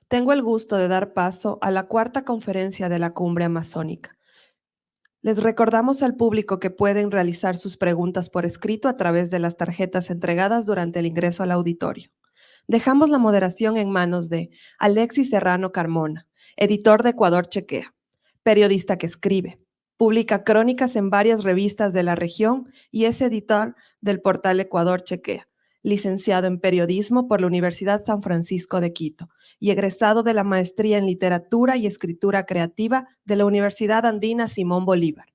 Tengo el gusto de dar paso a la cuarta conferencia de la Cumbre Amazónica. Les recordamos al público que pueden realizar sus preguntas por escrito a través de las tarjetas entregadas durante el ingreso al auditorio. Dejamos la moderación en manos de Alexis Serrano Carmona, editor de Ecuador Chequea, periodista que escribe, publica crónicas en varias revistas de la región y es editor del portal Ecuador Chequea, licenciado en periodismo por la Universidad San Francisco de Quito y egresado de la maestría en literatura y escritura creativa de la Universidad Andina Simón Bolívar.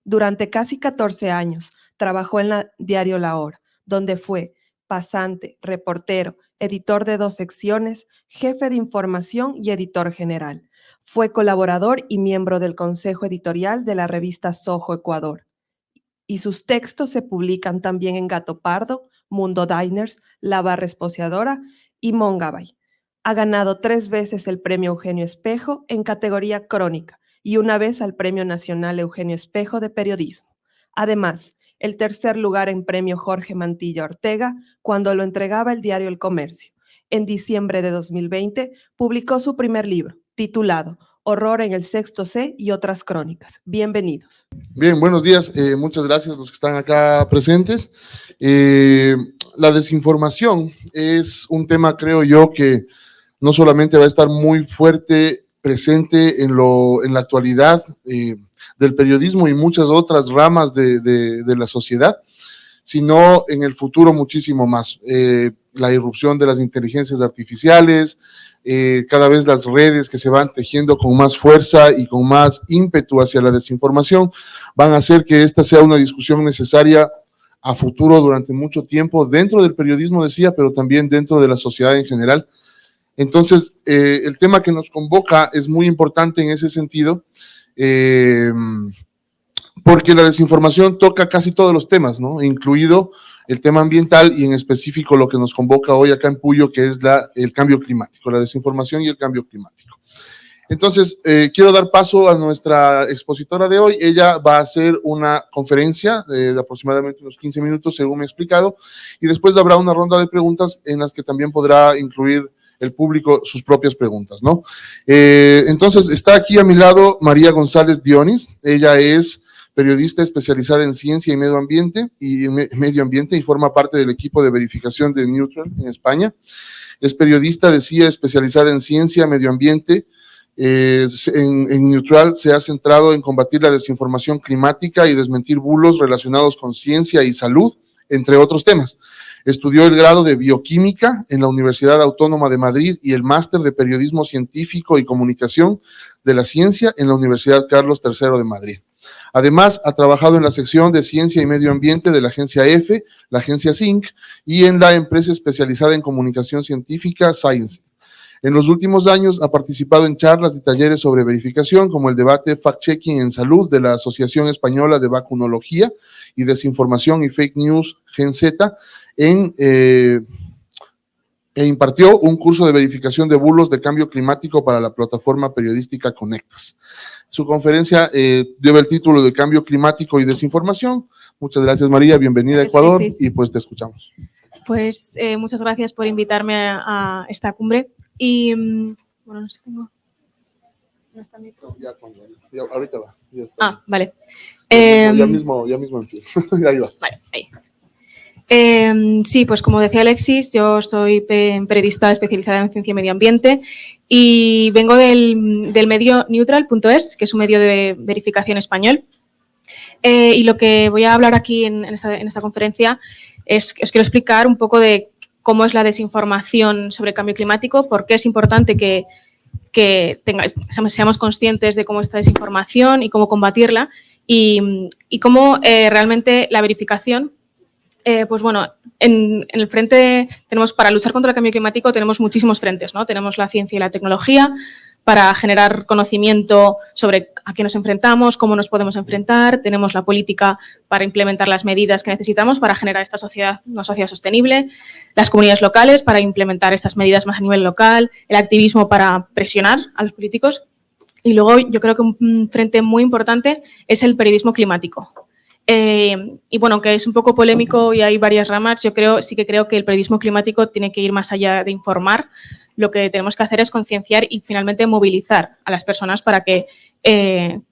Durante casi 14 años trabajó en la diario La Hora, donde fue pasante, reportero, editor de 2 secciones, jefe de información y editor general. Fue colaborador y miembro del consejo editorial de la revista Soho Ecuador. Y sus textos se publican también en Gato Pardo, Mundo Diners, La Barra Espociadora y Mongabay. Ha ganado 3 veces el Premio Eugenio Espejo en categoría crónica y una vez al Premio Nacional Eugenio Espejo de Periodismo. Además, el 3er lugar en Premio Jorge Mantilla Ortega cuando lo entregaba el diario El Comercio. En diciembre de 2020 publicó su primer libro, titulado Horror en el Sexto C y otras crónicas. Bienvenidos. Bien, buenos días. Muchas gracias a los que están acá presentes. La desinformación es un tema, creo yo, que no solamente va a estar muy fuerte, presente en la actualidad del periodismo y muchas otras ramas de la sociedad, sino en el futuro muchísimo más. La irrupción de las inteligencias artificiales, cada vez las redes que se van tejiendo con más fuerza y con más ímpetu hacia la desinformación, van a hacer que esta sea una discusión necesaria a futuro durante mucho tiempo, dentro del periodismo, decía, pero también dentro de la sociedad en general. Entonces, el tema que nos convoca es muy importante en ese sentido, porque la desinformación toca casi todos los temas, ¿no? Incluido el tema ambiental y en específico lo que nos convoca hoy acá en Puyo, que es el cambio climático, la desinformación y el cambio climático. Entonces, quiero dar paso a nuestra expositora de hoy. Ella va a hacer una conferencia de aproximadamente unos 15 minutos, según me ha explicado, y después habrá una ronda de preguntas en las que también podrá incluir el público sus propias preguntas, ¿no? Entonces, está aquí a mi lado María González Dionis. Ella es periodista especializada en ciencia y medio ambiente y forma parte del equipo de verificación de Neutral en España. Es periodista de CIA especializada en ciencia, medio ambiente. En Neutral se ha centrado en combatir la desinformación climática y desmentir bulos relacionados con ciencia y salud, entre otros temas. Estudió el grado de bioquímica en la Universidad Autónoma de Madrid y el máster de periodismo científico y comunicación de la ciencia en la Universidad Carlos III de Madrid. Además, ha trabajado en la sección de Ciencia y Medio Ambiente de la agencia EFE, la agencia SINC, y en la empresa especializada en comunicación científica Science. En los últimos años ha participado en charlas y talleres sobre verificación, como el debate Fact-Checking en Salud de la Asociación Española de Vacunología y Desinformación y Fake News, GenZ, e impartió un curso de verificación de bulos de cambio climático para la plataforma periodística Conectas. Su conferencia lleva el título de Cambio Climático y Desinformación. Muchas gracias, María, bienvenida a Ecuador, y pues te escuchamos. Pues muchas gracias por invitarme a esta cumbre y, bueno, no sé, tengo... ¿No está mi... Ya, ahorita va. Ya está. Vale. Ya mismo empiezo. Ahí va. Vale, ahí. Sí, pues como decía Alexis, yo soy periodista especializada en ciencia y medio ambiente y vengo del medio Neutral.es, que es un medio de verificación español. Y lo que voy a hablar aquí en esta conferencia es que os quiero explicar un poco de cómo es la desinformación sobre el cambio climático, por qué es importante que seamos conscientes de cómo está desinformación y cómo combatirla y cómo realmente la verificación. Pues bueno, en el frente tenemos, para luchar contra el cambio climático tenemos muchísimos frentes, ¿no? Tenemos la ciencia y la tecnología para generar conocimiento sobre a qué nos enfrentamos, cómo nos podemos enfrentar. Tenemos la política para implementar las medidas que necesitamos para generar esta sociedad, una sociedad sostenible. Las comunidades locales para implementar estas medidas más a nivel local. El activismo para presionar a los políticos. Y luego yo creo que un frente muy importante es el periodismo climático. Y bueno, aunque es un poco polémico y hay varias ramas, yo sí que creo que el periodismo climático tiene que ir más allá de informar. Lo que tenemos que hacer es concienciar y finalmente movilizar a las personas para que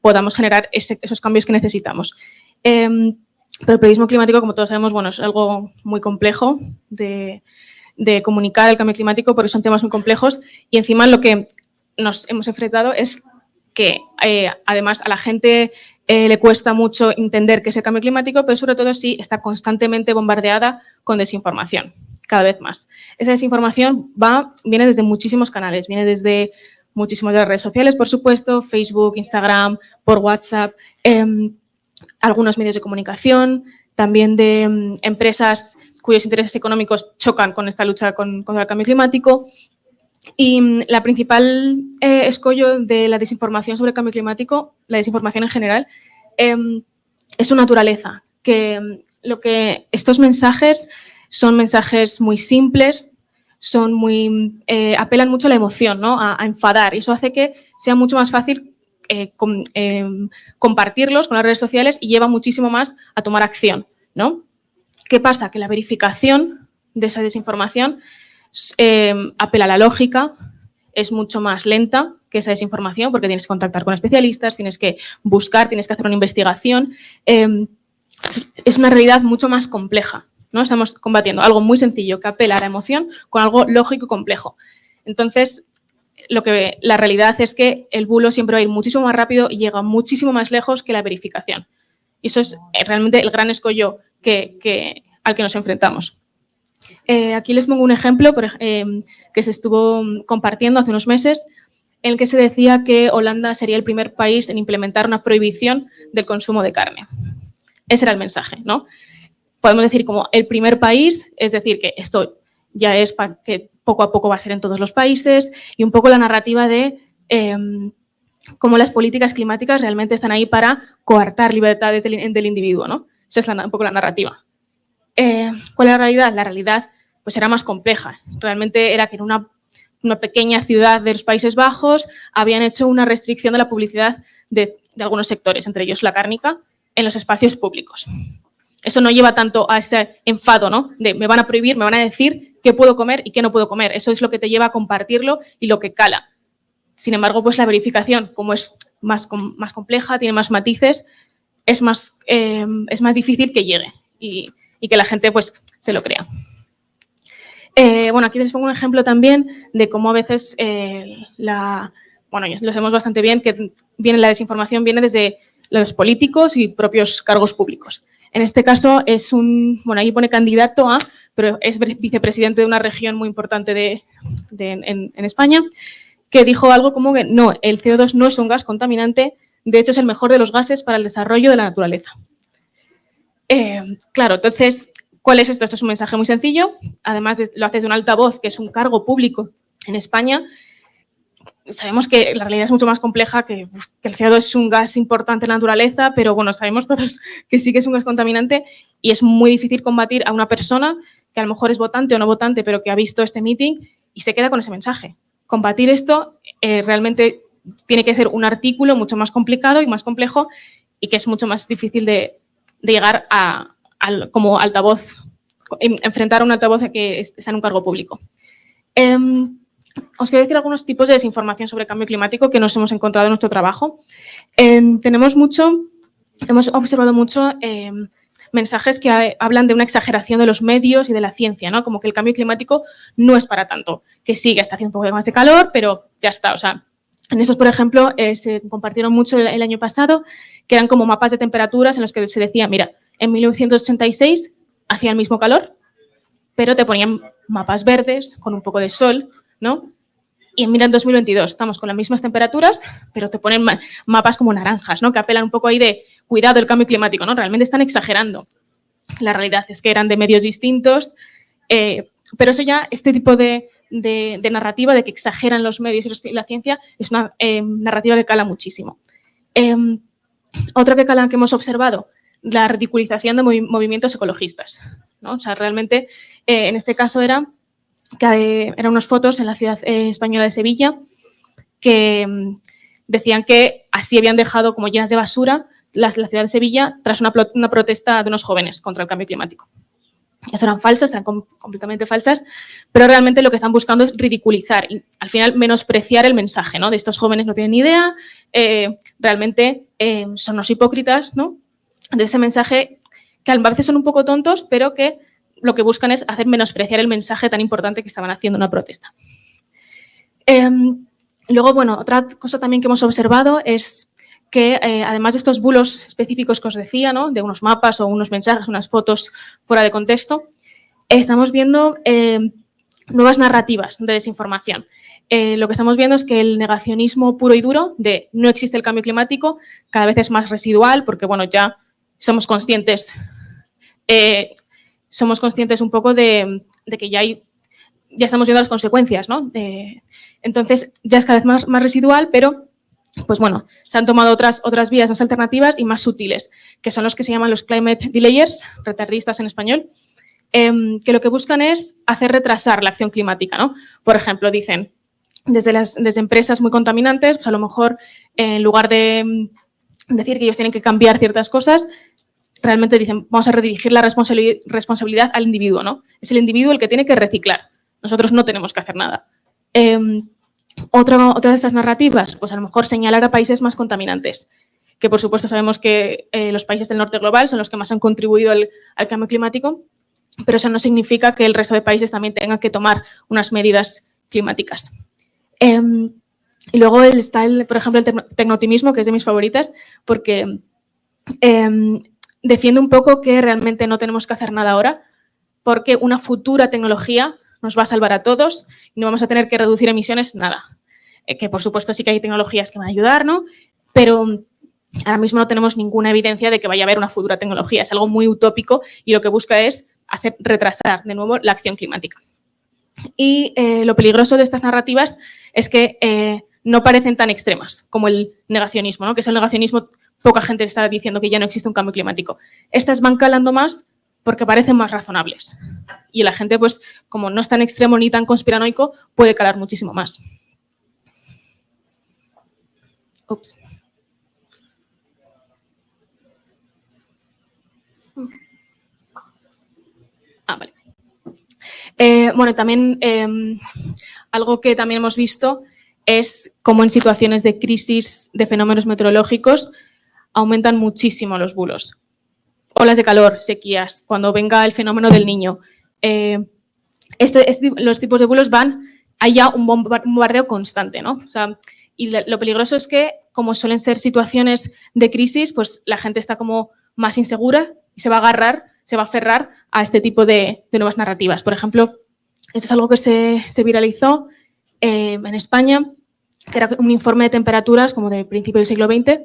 podamos generar esos cambios que necesitamos. Pero el periodismo climático, como todos sabemos, bueno, es algo muy complejo de comunicar el cambio climático porque son temas muy complejos y encima lo que nos hemos enfrentado es que además a la gente le cuesta mucho entender qué es el cambio climático, pero sobre todo sí está constantemente bombardeada con desinformación, cada vez más. Esa desinformación viene desde muchísimos canales, viene desde muchísimas de las redes sociales, por supuesto, Facebook, Instagram, por WhatsApp, algunos medios de comunicación, también de empresas cuyos intereses económicos chocan con esta lucha contra el cambio climático. Y la principal escollo de la desinformación sobre el cambio climático, la desinformación en general, es su naturaleza, que estos mensajes son mensajes muy simples, apelan mucho a la emoción, ¿no? a enfadar, y eso hace que sea mucho más fácil compartirlos con las redes sociales y lleva muchísimo más a tomar acción, ¿no? ¿Qué pasa? Que la verificación de esa desinformación apela a la lógica, es mucho más lenta que esa desinformación porque tienes que contactar con especialistas, tienes que buscar, tienes que hacer una investigación. Es una realidad mucho más compleja, ¿no? Estamos combatiendo algo muy sencillo que apela a la emoción con algo lógico y complejo. Entonces, la realidad es que el bulo siempre va a ir muchísimo más rápido y llega muchísimo más lejos que la verificación. Y eso es realmente el gran escollo al que nos enfrentamos. Aquí les pongo un ejemplo que se estuvo compartiendo hace unos meses, en el que se decía que Holanda sería el primer país en implementar una prohibición del consumo de carne. Ese era el mensaje, ¿no? Podemos decir como el primer país, es decir, que esto ya es que poco a poco va a ser en todos los países, y un poco la narrativa de cómo las políticas climáticas realmente están ahí para coartar libertades del individuo, ¿no? Esa es un poco la narrativa. ¿Cuál es la realidad? La realidad pues era más compleja. Realmente era que en una pequeña ciudad de los Países Bajos habían hecho una restricción de la publicidad de algunos sectores, entre ellos la cárnica, en los espacios públicos. Eso no lleva tanto a ese enfado, ¿no? De me van a prohibir, me van a decir qué puedo comer y qué no puedo comer. Eso es lo que te lleva a compartirlo y lo que cala. Sin embargo, pues la verificación, como es más compleja, tiene más matices, es más difícil que llegue y que la gente pues se lo crea. Bueno, aquí les pongo un ejemplo también de cómo a veces bueno, ya lo sabemos bastante bien, que la desinformación viene desde los políticos y propios cargos públicos. En este caso es bueno, ahí pone candidato a, pero es vicepresidente de una región muy importante en España, que dijo algo como que no, el CO2 no es un gas contaminante, de hecho es el mejor de los gases para el desarrollo de la naturaleza. Claro, entonces, ¿cuál es esto? Esto es un mensaje muy sencillo, además lo haces de un altavoz, que es un cargo público en España. Sabemos que la realidad es mucho más compleja, que el CO2 es un gas importante en la naturaleza, pero bueno, sabemos todos que sí que es un gas contaminante y es muy difícil combatir a una persona que a lo mejor es votante o no votante, pero que ha visto este meeting y se queda con ese mensaje. Combatir esto realmente tiene que ser un artículo mucho más complicado y más complejo y que es mucho más difícil de llegar como altavoz, enfrentar a un altavoz que está en un cargo público. Os quiero decir algunos tipos de desinformación sobre cambio climático que nos hemos encontrado en nuestro trabajo. Hemos observado mucho mensajes que hablan de una exageración de los medios y de la ciencia, ¿no? Como que el cambio climático no es para tanto, que sí, que está haciendo un poco más de calor, pero ya está. O sea, en esos, por ejemplo, se compartieron mucho el año pasado, que eran como mapas de temperaturas en los que se decía, mira, en 1986 hacía el mismo calor, pero te ponían mapas verdes con un poco de sol, ¿no? Y mira, en 2022 estamos con las mismas temperaturas, pero te ponen mapas como naranjas, ¿no? Que apelan un poco ahí de cuidado del cambio climático, ¿no? Realmente están exagerando. La realidad es que eran de medios distintos, pero eso ya, este tipo de narrativa de que exageran los medios y la ciencia es una narrativa que cala muchísimo. Otra que hemos observado, la ridiculización de movimientos ecologistas, ¿no? O sea, realmente en este caso eran unas fotos en la ciudad española de Sevilla que decían que así habían dejado como llenas de basura la ciudad de Sevilla tras una protesta de unos jóvenes contra el cambio climático. Eso eran falsas, eran completamente falsas, pero realmente lo que están buscando es ridiculizar y al final menospreciar el mensaje, ¿no? De estos jóvenes no tienen ni idea, realmente son unos hipócritas, ¿no? De ese mensaje que a veces son un poco tontos, pero que lo que buscan es hacer menospreciar el mensaje tan importante que estaban haciendo en una protesta. Luego, bueno, otra cosa también que hemos observado es que además de estos bulos específicos que os decía, ¿no? De unos mapas o unos mensajes, unas fotos fuera de contexto, estamos viendo nuevas narrativas de desinformación. Lo que estamos viendo es que el negacionismo puro y duro de no existe el cambio climático cada vez es más residual porque, bueno, ya somos conscientes un poco de que ya estamos viendo las consecuencias, ¿no? Entonces, ya es cada vez más residual, pero pues bueno, se han tomado otras vías más alternativas y más sutiles, que son los que se llaman los climate delayers, retardistas en español, que lo que buscan es hacer retrasar la acción climática, ¿no? Por ejemplo, dicen, desde empresas muy contaminantes, pues a lo mejor en lugar de decir que ellos tienen que cambiar ciertas cosas, realmente dicen, vamos a redirigir la responsabilidad al individuo, ¿no? Es el individuo el que tiene que reciclar. Nosotros no tenemos que hacer nada. Otra de estas narrativas, pues a lo mejor señalar a países más contaminantes, que por supuesto sabemos que los países del norte global son los que más han contribuido al cambio climático, pero eso no significa que el resto de países también tengan que tomar unas medidas climáticas. Y luego está, por ejemplo, el tecnooptimismo, que es de mis favoritas, porque defiende un poco que realmente no tenemos que hacer nada ahora, porque una futura tecnología nos va a salvar a todos y no vamos a tener que reducir emisiones, nada. Que por supuesto sí que hay tecnologías que van a ayudar, ¿no? Pero ahora mismo no tenemos ninguna evidencia de que vaya a haber una futura tecnología. Es algo muy utópico y lo que busca es retrasar de nuevo la acción climática. Y lo peligroso de estas narrativas es que no parecen tan extremas como el negacionismo, ¿no? Que es el negacionismo, poca gente está diciendo que ya no existe un cambio climático. Estas van calando más porque parecen más razonables. Y la gente, pues, como no es tan extremo ni tan conspiranoico, puede calar muchísimo más. Ups. Vale. Bueno, también algo que también hemos visto es cómo en situaciones de crisis de fenómenos meteorológicos aumentan muchísimo los bulos. Olas de calor, sequías, cuando venga el fenómeno del Niño. Los tipos de bulos hay ya un bombardeo constante, ¿no? O sea, y lo peligroso es que, como suelen ser situaciones de crisis, pues la gente está como más insegura y se va a aferrar a este tipo de nuevas narrativas. Por ejemplo, esto es algo que se viralizó en España, que era un informe de temperaturas como de principio del siglo XX,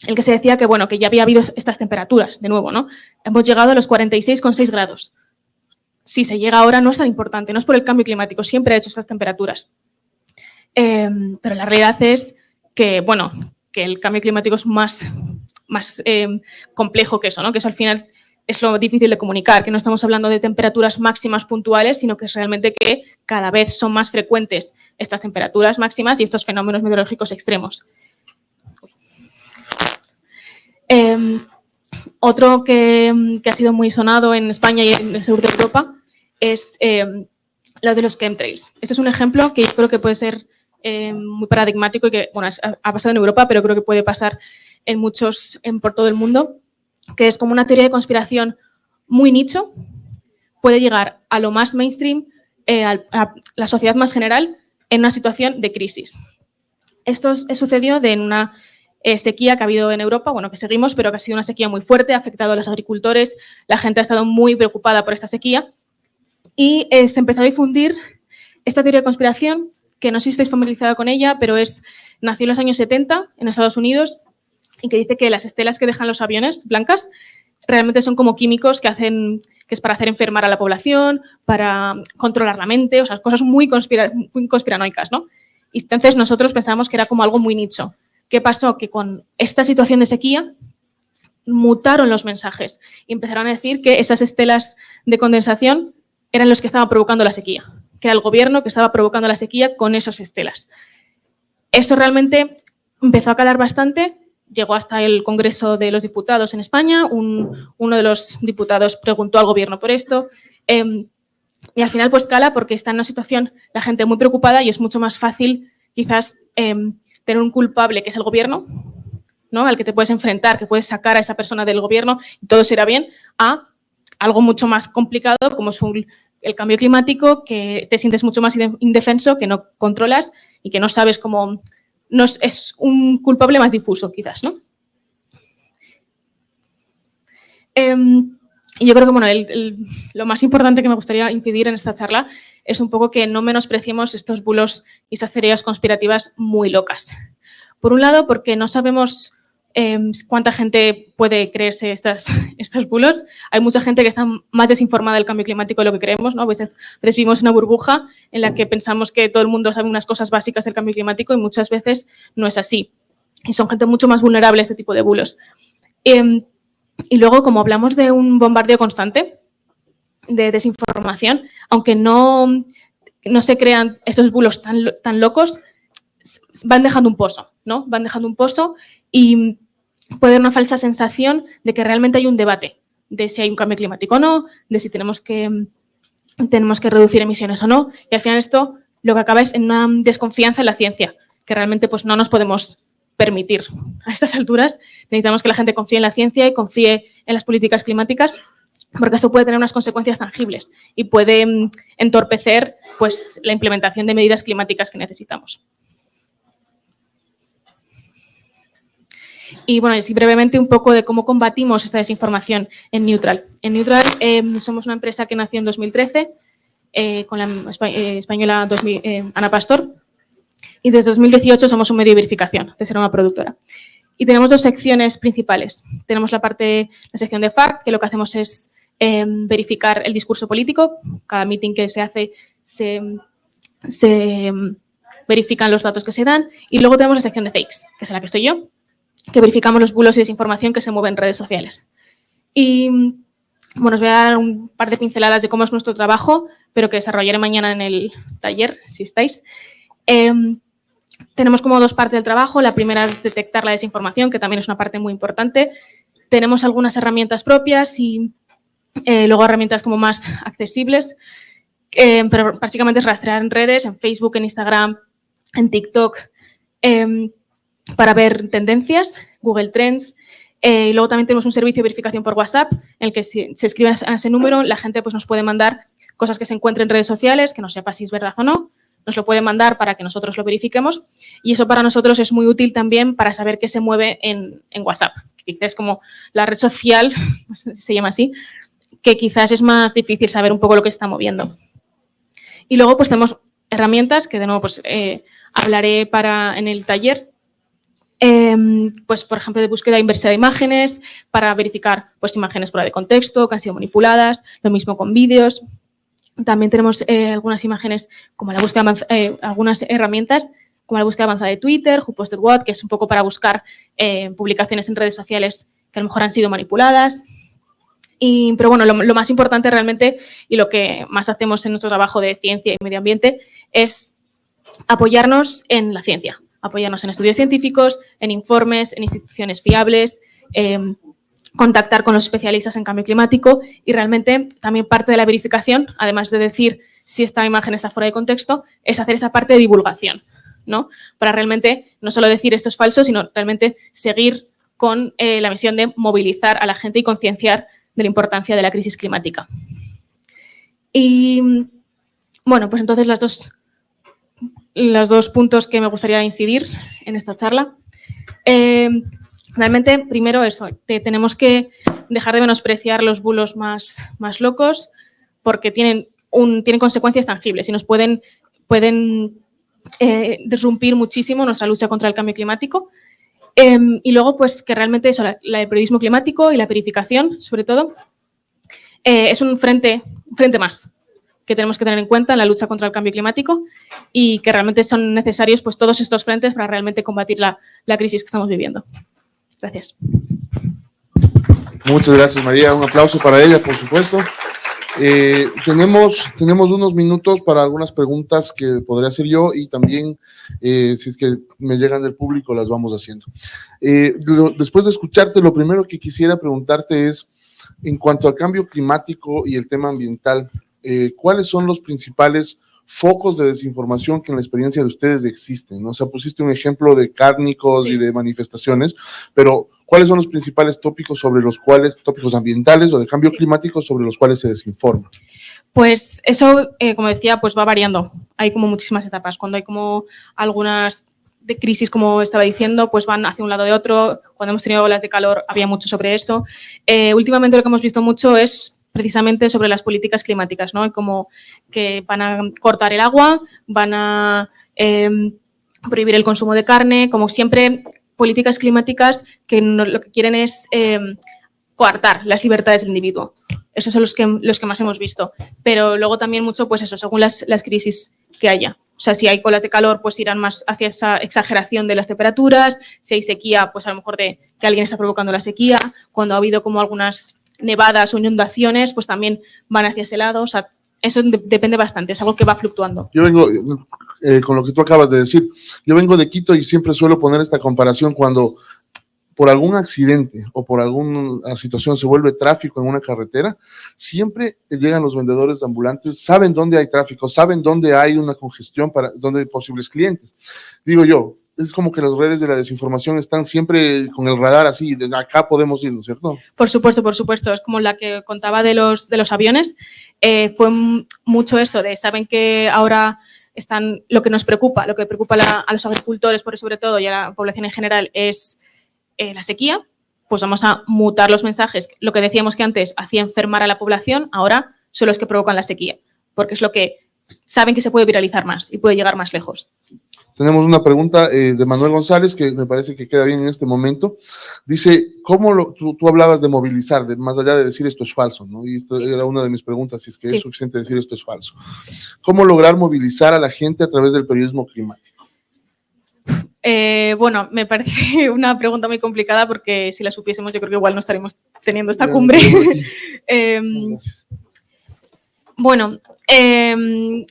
el que se decía que, bueno, que ya había habido estas temperaturas, de nuevo, ¿no? Hemos llegado a los 46,6 grados. Si se llega ahora no es tan importante, no es por el cambio climático, siempre ha hecho estas temperaturas. Pero la realidad es que, bueno, que el cambio climático es más complejo que eso, ¿no? Que eso al final es lo difícil de comunicar, que no estamos hablando de temperaturas máximas puntuales, sino que es realmente que cada vez son más frecuentes estas temperaturas máximas y estos fenómenos meteorológicos extremos. Otro que ha sido muy sonado en España y en el sur de Europa es lo de los chemtrails. Este es un ejemplo que yo creo que puede ser muy paradigmático y que, bueno, ha pasado en Europa, pero creo que puede pasar por todo el mundo, que es como una teoría de conspiración muy nicho, puede llegar a lo más mainstream, a la sociedad más general, en una situación de crisis. Esto sucedió en una sequía que ha habido en Europa, bueno, que seguimos, pero que ha sido una sequía muy fuerte, ha afectado a los agricultores, la gente ha estado muy preocupada por esta sequía y se empezó a difundir esta teoría de conspiración, que no sé si estáis familiarizados con ella, pero nació en los años 70 en Estados Unidos y que dice que las estelas que dejan los aviones blancas realmente son como químicos que es para hacer enfermar a la población, para controlar la mente, o sea, cosas muy conspiranoicas, ¿no? Y entonces nosotros pensábamos que era como algo muy nicho. ¿Qué pasó? Que con esta situación de sequía mutaron los mensajes y empezaron a decir que esas estelas de condensación eran los que estaban provocando la sequía, que era el gobierno que estaba provocando la sequía con esas estelas. Eso realmente empezó a calar bastante, llegó hasta el Congreso de los Diputados en España, uno de los diputados preguntó al gobierno por esto, y al final pues cala porque está en una situación la gente muy preocupada y es mucho más fácil quizás tener un culpable que es el gobierno, ¿no? Al que te puedes enfrentar, que puedes sacar a esa persona del gobierno y todo será bien, a algo mucho más complicado como es el cambio climático, que te sientes mucho más indefenso, que no controlas y que no sabes cómo... es un culpable más difuso, quizás, ¿no? Y yo creo que bueno, lo más importante que me gustaría incidir en esta charla es un poco que no menospreciemos estos bulos y estas teorías conspirativas muy locas. Por un lado, porque no sabemos cuánta gente puede creerse estos bulos. Hay mucha gente que está más desinformada del cambio climático de lo que creemos, ¿no? A veces vivimos una burbuja en la que pensamos que todo el mundo sabe unas cosas básicas del cambio climático y muchas veces no es así. Y son gente mucho más vulnerable a este tipo de bulos. Y luego, como hablamos de un bombardeo constante de desinformación, aunque no se crean estos bulos tan locos, van dejando un pozo, ¿no? Van dejando un pozo y puede haber una falsa sensación de que realmente hay un debate de si hay un cambio climático o no, de si tenemos que reducir emisiones o no. Y al final esto lo que acaba es en una desconfianza en la ciencia, que realmente pues, no nos podemos permitir. A estas alturas necesitamos que la gente confíe en la ciencia y confíe en las políticas climáticas, porque esto puede tener unas consecuencias tangibles y puede entorpecer pues, la implementación de medidas climáticas que necesitamos. Y bueno, así brevemente un poco de cómo combatimos esta desinformación en Neutral. En Neutral somos una empresa que nació en 2013 con la española Ana Pastor y desde 2018 somos un medio de verificación, de ser una productora. Y tenemos dos secciones principales. Tenemos la sección de FACT, que lo que hacemos es verificar el discurso político. Cada meeting que se hace se verifican los datos que se dan. Y luego tenemos la sección de Fakes, que es en la que estoy yo, que verificamos los bulos y desinformación que se mueven en redes sociales. Y bueno, os voy a dar un par de pinceladas de cómo es nuestro trabajo, pero que desarrollaré mañana en el taller, si estáis. Tenemos como dos partes del trabajo. La primera es detectar la desinformación, que también es una parte muy importante. Tenemos algunas herramientas propias y luego herramientas como más accesibles, pero básicamente es rastrear en redes, en Facebook, en Instagram, en TikTok, para ver tendencias, Google Trends. Y luego también tenemos un servicio de verificación por WhatsApp, en el que si se escribe a ese número, la gente pues, nos puede mandar cosas que se encuentren en redes sociales, que no sepa si es verdad o no, nos lo puede mandar para que nosotros lo verifiquemos. Y eso para nosotros es muy útil también para saber qué se mueve en WhatsApp, que quizás es como la red social, se llama así, que quizás es más difícil saber un poco lo que se está moviendo. Y luego pues tenemos herramientas que de nuevo pues, hablaré en el taller. Pues, por ejemplo, de búsqueda inversa de imágenes para verificar pues, imágenes fuera de contexto, que han sido manipuladas, lo mismo con vídeos. También tenemos algunas imágenes como la búsqueda, algunas herramientas como la búsqueda avanzada de Twitter, Who Posted What, que es un poco para buscar publicaciones en redes sociales que a lo mejor han sido manipuladas. Pero bueno, lo más importante realmente y lo que más hacemos en nuestro trabajo de ciencia y medio ambiente es apoyarnos en la ciencia. Apoyarnos en estudios científicos, en informes, en instituciones fiables, contactar con los especialistas en cambio climático y realmente también parte de la verificación, además de decir si esta imagen está fuera de contexto, es hacer esa parte de divulgación, ¿no? Para realmente no solo decir esto es falso, sino realmente seguir con la misión de movilizar a la gente y concienciar de la importancia de la crisis climática. Y bueno, pues entonces los dos puntos que me gustaría incidir en esta charla. Realmente, primero eso, tenemos que dejar de menospreciar los bulos más locos porque tienen consecuencias tangibles y nos pueden disrumpir muchísimo nuestra lucha contra el cambio climático. Y luego, pues que realmente eso, el periodismo climático y la verificación, sobre todo, es un frente más que tenemos que tener en cuenta en la lucha contra el cambio climático y que realmente son necesarios pues, todos estos frentes para realmente combatir la crisis que estamos viviendo. Gracias. Muchas gracias, María. Un aplauso para ella, por supuesto. Tenemos unos minutos para algunas preguntas que podría hacer yo y también, si es que me llegan del público, las vamos haciendo. Después de escucharte, lo primero que quisiera preguntarte es, en cuanto al cambio climático y el tema ambiental, ¿cuáles son los principales focos de desinformación que en la experiencia de ustedes existen, ¿no? O sea, pusiste un ejemplo de cárnicos y de manifestaciones, pero ¿cuáles son los principales tópicos tópicos ambientales o de cambio climático sobre los cuales se desinforma? Pues eso, como decía, pues va variando. Hay como muchísimas etapas. Cuando hay como algunas de crisis, como estaba diciendo, pues van hacia un lado de otro. Cuando hemos tenido olas de calor había mucho sobre eso. Últimamente lo que hemos visto mucho es precisamente sobre las políticas climáticas, ¿no? Como que van a cortar el agua, van a prohibir el consumo de carne, como siempre políticas climáticas que lo que quieren es coartar las libertades del individuo. Esos son los que más hemos visto. Pero luego también mucho, pues eso, según las crisis que haya. O sea, si hay olas de calor, pues irán más hacia esa exageración de las temperaturas. Si hay sequía, pues a lo mejor de que alguien está provocando la sequía. Cuando ha habido como algunas nevadas o inundaciones, pues también van hacia ese lado. O sea, eso depende bastante, es algo que va fluctuando. Yo vengo, con lo que tú acabas de decir, yo vengo de Quito y siempre suelo poner esta comparación cuando por algún accidente o por alguna situación se vuelve tráfico en una carretera, siempre llegan los vendedores ambulantes, saben dónde hay tráfico, saben dónde hay una congestión, dónde hay posibles clientes. Digo yo, es como que las redes de la desinformación están siempre con el radar así, desde acá podemos ir, ¿no es cierto? Por supuesto. Es como la que contaba de los aviones. Fue mucho eso de, saben que ahora están, lo que preocupa a los agricultores, por sobre todo, y a la población en general, es la sequía. Pues vamos a mutar los mensajes. Lo que decíamos que antes hacía enfermar a la población, ahora son los que provocan la sequía, porque es lo que saben que se puede viralizar más y puede llegar más lejos. Tenemos una pregunta de Manuel González que me parece que queda bien en este momento. Dice, tú hablabas de movilizar, más allá de decir esto es falso, ¿no? Y esta era una de mis preguntas, si es que es suficiente decir esto es falso. ¿Cómo lograr movilizar a la gente a través del periodismo climático? Bueno, me parece una pregunta muy complicada porque si la supiésemos yo creo que igual no estaríamos teniendo esta cumbre. Bueno, en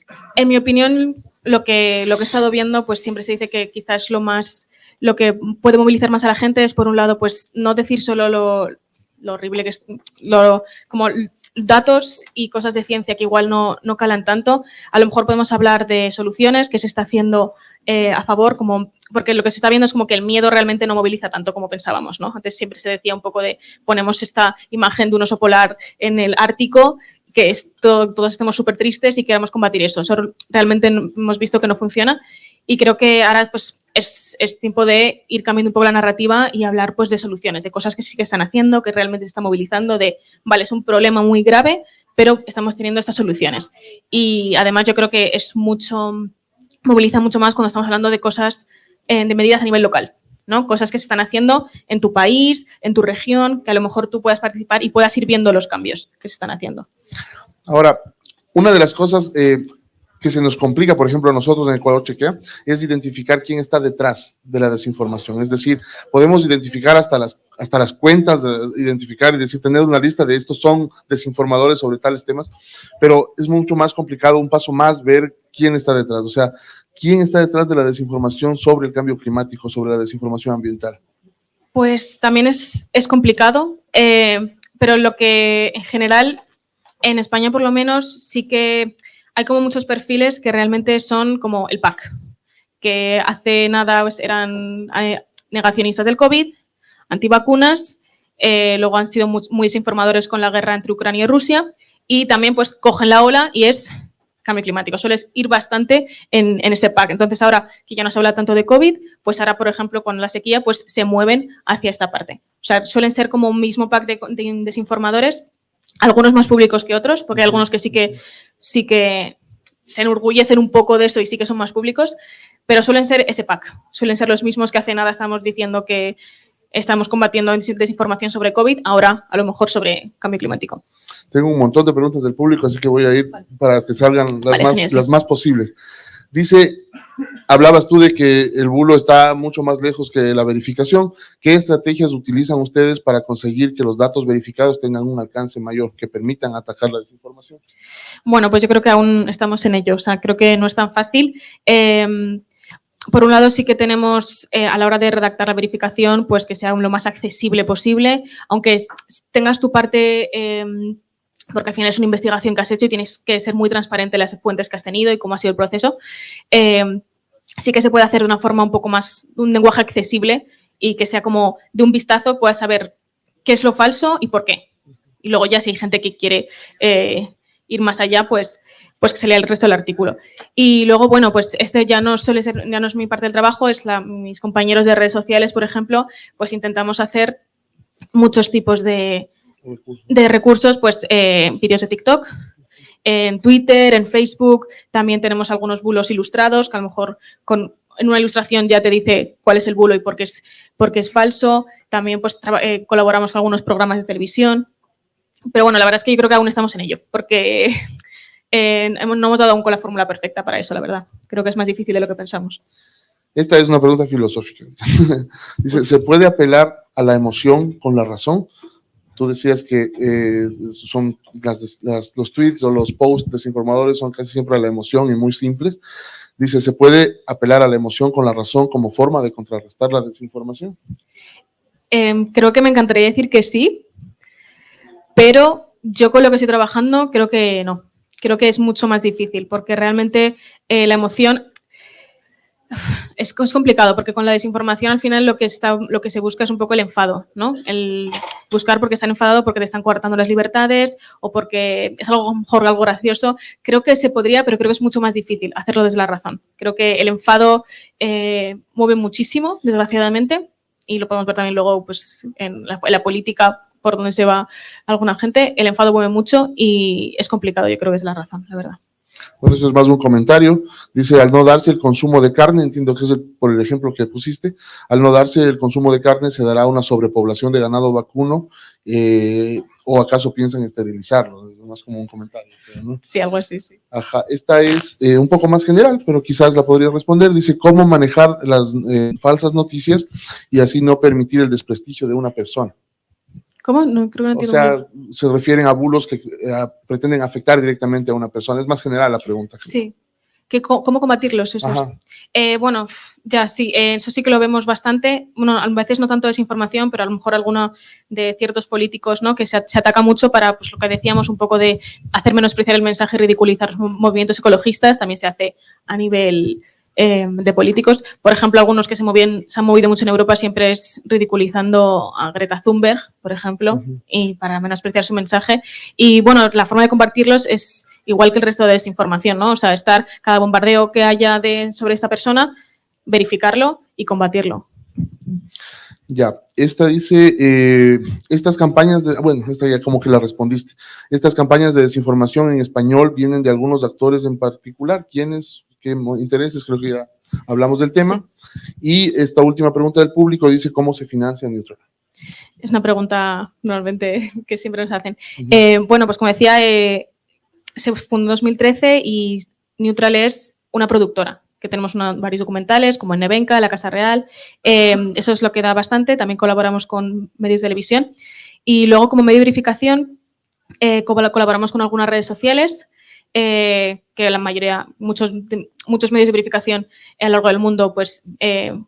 mi opinión, lo que he estado viendo, pues siempre se dice que quizás lo que puede movilizar más a la gente es, por un lado, pues no decir solo lo horrible que es, como datos y cosas de ciencia que igual no calan tanto. A lo mejor podemos hablar de soluciones que se está haciendo a favor, porque lo que se está viendo es como que el miedo realmente no moviliza tanto como pensábamos, ¿no? Antes siempre se decía un poco de, ponemos esta imagen de un oso polar en el Ártico, que todos estemos súper tristes y queramos combatir eso. Eso realmente hemos visto que no funciona y creo que ahora pues es tiempo de ir cambiando un poco la narrativa y hablar pues de soluciones, de cosas que sí que están haciendo, que realmente se están movilizando, vale, es un problema muy grave, pero estamos teniendo estas soluciones. Y además yo creo que moviliza mucho más cuando estamos hablando de cosas, de medidas a nivel local, ¿no? Cosas que se están haciendo en tu país, en tu región, que a lo mejor tú puedas participar y puedas ir viendo los cambios que se están haciendo. Ahora, una de las cosas que se nos complica, por ejemplo, a nosotros en Ecuador Chequea, es identificar quién está detrás de la desinformación. Es decir, podemos identificar hasta las cuentas, identificar y decir, tener una lista de estos son desinformadores sobre tales temas, pero es mucho más complicado, un paso más, ver quién está detrás. O sea, quién está detrás de la desinformación sobre el cambio climático, sobre la desinformación ambiental. Pues también es complicado, pero lo que en general, en España por lo menos, sí que hay como muchos perfiles que realmente son como el PAC, que hace nada pues, eran negacionistas del COVID, antivacunas, luego han sido muy desinformadores con la guerra entre Ucrania y Rusia y también pues cogen la ola y es cambio climático. Sueles ir bastante en ese pack. Entonces, ahora que ya no se habla tanto de COVID, pues ahora, por ejemplo, con la sequía, pues se mueven hacia esta parte. O sea, suelen ser como un mismo pack de desinformadores, algunos más públicos que otros, porque hay algunos que sí que se enorgullecen un poco de eso y sí que son más públicos, pero suelen ser ese pack. Suelen ser los mismos que hace nada estamos diciendo que estamos combatiendo desinformación sobre COVID, ahora a lo mejor sobre cambio climático. Tengo un montón de preguntas del público, así que voy a ir para que salgan las más posibles. Dice, Hablabas tú de que el bulo está mucho más lejos que la verificación. ¿Qué estrategias utilizan ustedes para conseguir que los datos verificados tengan un alcance mayor, que permitan atacar la desinformación? Bueno, pues yo creo que aún estamos en ello. O sea, creo que no es tan fácil. Por un lado, sí que tenemos, a la hora de redactar la verificación, pues que sea lo más accesible posible, aunque tengas tu parte, porque al final es una investigación que has hecho y tienes que ser muy transparente en las fuentes que has tenido y cómo ha sido el proceso. Sí que se puede hacer de una forma un poco más, un lenguaje accesible y que sea como de un vistazo puedas saber qué es lo falso y por qué. Y luego ya si hay gente que quiere ir más allá, pues que se lea el resto del artículo. Y luego, bueno, pues este ya no suele ser, ya no es mi parte del trabajo, es mis compañeros de redes sociales, por ejemplo, pues intentamos hacer muchos tipos de recursos, pues vídeos de TikTok, en Twitter, en Facebook, también tenemos algunos bulos ilustrados, que a lo mejor en una ilustración ya te dice cuál es el bulo y por qué es falso. También pues colaboramos con algunos programas de televisión. Pero bueno, la verdad es que yo creo que aún estamos en ello, porque no hemos dado aún con la fórmula perfecta para eso, la verdad. Creo que es más difícil de lo que pensamos. Esta es una pregunta filosófica. Dice, ¿se puede apelar a la emoción con la razón? Tú decías que son los tweets o los posts desinformadores son casi siempre a la emoción y muy simples. Dice, ¿se puede apelar a la emoción con la razón como forma de contrarrestar la desinformación? Creo que me encantaría decir que sí, pero yo con lo que estoy trabajando creo que no. Creo que es mucho más difícil porque realmente la emoción es complicado porque con la desinformación al final lo que se busca es un poco el enfado, ¿no? El buscar porque están enfadados, porque te están coartando las libertades o porque es algo mejor, algo gracioso. Creo que se podría, pero creo que es mucho más difícil hacerlo desde la razón. Creo que el enfado mueve muchísimo, desgraciadamente, y lo podemos ver también luego pues, en la política por donde se va alguna gente. El enfado mueve mucho y es complicado, yo creo que es la razón, la verdad. Pues eso es más un comentario. Dice, al no darse el consumo de carne, entiendo que es por el ejemplo que pusiste, al no darse el consumo de carne se dará una sobrepoblación de ganado vacuno, o acaso piensan esterilizarlo, es más como un comentario, ¿no? Sí, algo así, sí. Ajá, esta es un poco más general, pero quizás la podría responder. Dice, ¿cómo manejar las falsas noticias y así no permitir el desprestigio de una persona? ¿Cómo? No, creo que no entiendo. O sea, se refieren a bulos que pretenden afectar directamente a una persona. Es más general la pregunta. Sí. ¿Cómo combatirlos esos? Bueno, ya sí, eso sí que lo vemos bastante. Bueno, a veces no tanto desinformación, pero a lo mejor alguno de ciertos políticos, ¿no? Que se ataca mucho para, pues lo que decíamos, un poco de hacer menospreciar el mensaje y ridiculizar los movimientos ecologistas. También se hace a nivel de políticos. Por ejemplo, algunos que se han movido mucho en Europa siempre es ridiculizando a Greta Thunberg, por ejemplo, y para menospreciar su mensaje. Y bueno, la forma de combatirlos es igual que el resto de desinformación, ¿no? O sea, cada bombardeo que haya sobre esta persona, verificarlo y combatirlo. Ya, esta dice, estas campañas, bueno, esta ya como que la respondiste, estas campañas de desinformación en español vienen de algunos actores en particular. ¿Quiénes? ¿Qué intereses? Creo que ya hablamos del tema. Sí. Y esta última pregunta del público dice, ¿cómo se financia Neutral? Es una pregunta normalmente que siempre nos hacen. Bueno, pues como decía, se fundó en 2013 y Neutral es una productora, que tenemos varios documentales, como en Nevenka, La Casa Real. Eso es lo que da bastante. También colaboramos con medios de televisión. Y luego, como medio de verificación, colaboramos con algunas redes sociales, que la mayoría, muchos medios de verificación a lo largo del mundo pues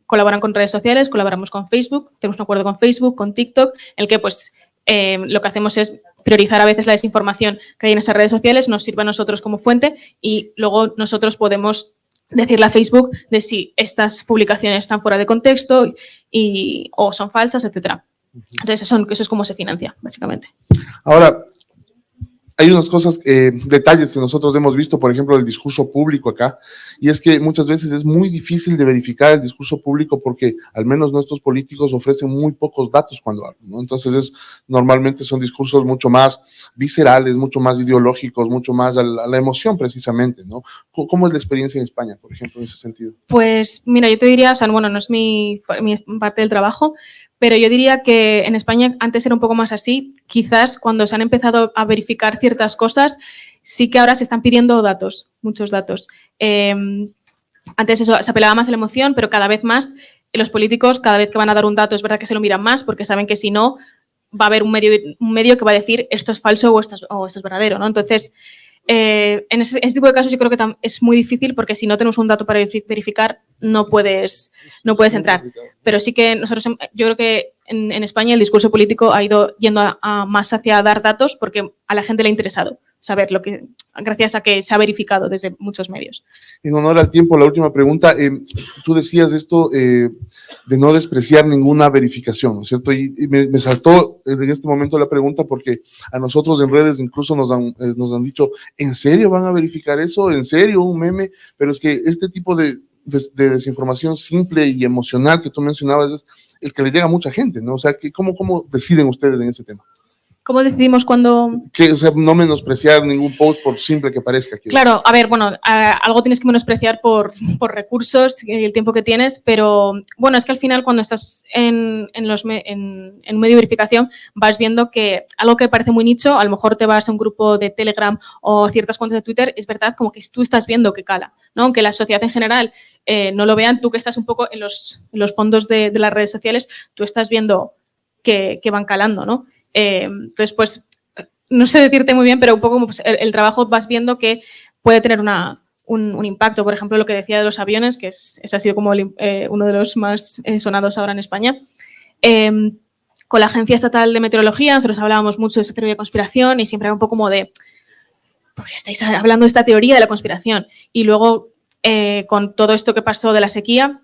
colaboran con redes sociales, colaboramos con Facebook, tenemos un acuerdo con Facebook, con TikTok, en el que pues lo que hacemos es priorizar a veces la desinformación que hay en esas redes sociales, nos sirve a nosotros como fuente y luego nosotros podemos decirle a Facebook de si estas publicaciones están fuera de contexto o son falsas, etcétera. Entonces eso es como se financia, básicamente. Ahora, hay unas cosas, detalles que nosotros hemos visto, por ejemplo, del discurso público acá, y es que muchas veces es muy difícil de verificar el discurso público porque al menos nuestros políticos ofrecen muy pocos datos cuando hablan, ¿no? Entonces normalmente son discursos mucho más viscerales, mucho más ideológicos, mucho más a la emoción precisamente, ¿no? ¿Cómo es la experiencia en España, por ejemplo, en ese sentido? Pues mira, yo te diría, o sea, bueno, no es mi parte del trabajo, pero yo diría que en España antes era un poco más así. Quizás cuando se han empezado a verificar ciertas cosas, sí que ahora se están pidiendo datos, muchos datos. Antes eso, se apelaba más a la emoción, pero cada vez más los políticos, cada vez que van a dar un dato, es verdad que se lo miran más porque saben que si no, va a haber un medio que va a decir esto es falso o esto es verdadero, ¿no? Entonces, en ese tipo de casos yo creo que es muy difícil porque si no tenemos un dato para verificar no puedes entrar. Pero sí que nosotros, yo creo que en España el discurso político ha ido yendo más hacia dar datos porque a la gente le ha interesado saber gracias a que se ha verificado desde muchos medios. En honor al tiempo, la última pregunta. Tú decías esto de no despreciar ninguna verificación, ¿no es cierto? Y me saltó en este momento la pregunta porque a nosotros en redes incluso nos han dicho, ¿en serio van a verificar eso? ¿En serio un meme? Pero es que este tipo de desinformación simple y emocional que tú mencionabas es el que le llega a mucha gente, ¿no? O sea, ¿cómo deciden ustedes en ese tema? ¿Cómo decidimos cuándo? O sea, no menospreciar ningún post por simple que parezca. Claro, a ver, bueno, algo tienes que menospreciar por recursos y el tiempo que tienes, pero bueno, es que al final cuando estás en un medio de verificación vas viendo que algo que parece muy nicho, a lo mejor te vas a un grupo de Telegram o ciertas cuentas de Twitter, es verdad como que tú estás viendo que cala, ¿no? Aunque la sociedad en general no lo vean, tú que estás un poco en los fondos de las redes sociales, tú estás viendo que van calando, ¿no? Entonces, pues, no sé decirte muy bien, pero un poco pues, el trabajo vas viendo que puede tener un impacto. Por ejemplo, lo que decía de los aviones, que ese ha sido como uno de los más sonados ahora en España. Con la Agencia Estatal de Meteorología nosotros hablábamos mucho de esa teoría de conspiración y siempre era un poco como de, ¿por qué estáis hablando de esta teoría de la conspiración? Y luego, con todo esto que pasó de la sequía,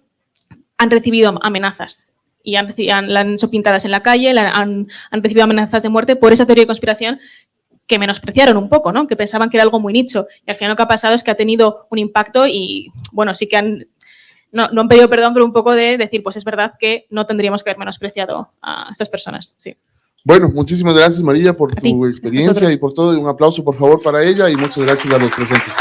han recibido amenazas. Y la han hecho pintadas en la calle, han recibido amenazas de muerte por esa teoría de conspiración que menospreciaron un poco, ¿no? Que pensaban que era algo muy nicho. Y al final lo que ha pasado es que ha tenido un impacto y, bueno, sí que no han pedido perdón, pero un poco de decir, pues es verdad que no tendríamos que haber menospreciado a estas personas, sí. Bueno, muchísimas gracias, María, por tu experiencia nosotros. y por todo. Un aplauso, por favor, para ella y muchas gracias a los presentes.